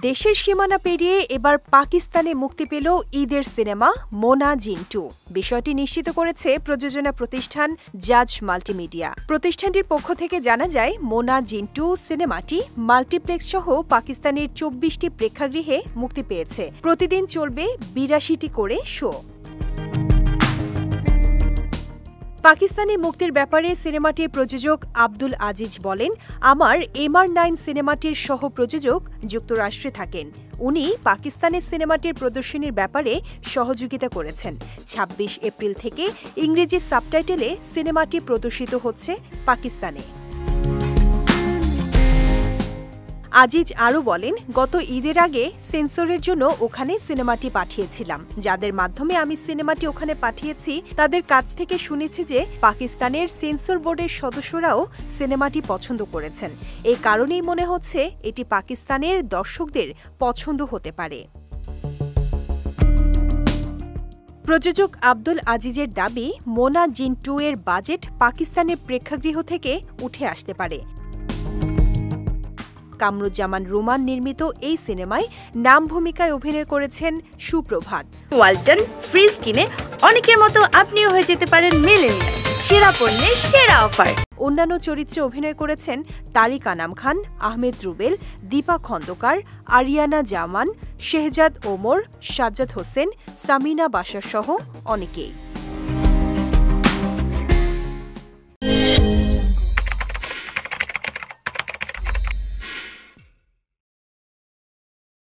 দেশের সীমানা পেরিয়ে এবার পাকিস্তানে মুক্তি পেল ঈদের সিনেমা মোনা জিন্টু। বিষয়টি নিশ্চিত করেছে প্রযোজনা প্রতিষ্ঠান জাজ মাল্টিমিডিয়া। প্রতিষ্ঠানটির পক্ষ থেকে জানা যায়, মোনা জিন্টু সিনেমাটি মাল্টিপ্লেক্স সহ পাকিস্তানের ২৪টি প্রেক্ষাগৃহে মুক্তি পেয়েছে। প্রতিদিন চলবে ৮২টি করে শো। পাকিস্তানে মুক্তির ব্যাপারে সিনেমাটির প্রযোজক আব্দুল আজিজ বলেন, আমার MR9 সিনেমাটির সহ প্রযোজক যুক্তরাষ্ট্রে থাকেন। উনি পাকিস্তানের সিনেমাটির প্রদর্শনীর ব্যাপারে সহযোগিতা করেছেন। ২৬ এপ্রিল থেকে ইংরেজি সাবটাইটেলে সিনেমাটি প্রদর্শিত হচ্ছে পাকিস্তানে। আজিজ আরও বলেন, গত ঈদের আগে সেন্সরের জন্য ওখানে সিনেমাটি পাঠিয়েছিলাম। যাদের মাধ্যমে আমি সিনেমাটি ওখানে পাঠিয়েছি তাদের কাছ থেকে শুনেছি যে পাকিস্তানের সেন্সর বোর্ডের সদস্যরাও সিনেমাটি পছন্দ করেছেন। এই কারণেই মনে হচ্ছে এটি পাকিস্তানের দর্শকদের পছন্দ হতে পারে। প্রযোজক আব্দুল আজিজের দাবি, মোনা জিন্টু এর বাজেট পাকিস্তানের প্রেক্ষাগৃহ থেকে উঠে আসতে পারে। কামরুজ্জামান রুমান নির্মিত এই সিনেমায় নাম ভূমিকায় অভিনয় করেছেন সুপ্রভাত। ওয়ালটন ফ্রিজ কিনে অনেকের মতো আপনিও হয়ে যেতে পারেন মিলেনিয়াল। সেরা পণ্যের সেরা অফার। অন্যান্য চরিত্রে অভিনয় করেছেন তারিক আনাম খান, আহমেদ রুবেল, দীপা খন্দকার, আরিয়ানা জামান, শেহজাদ ওমর, সাজ্জাদ হোসেন, সামিনা বাশার সহ অনেকেই।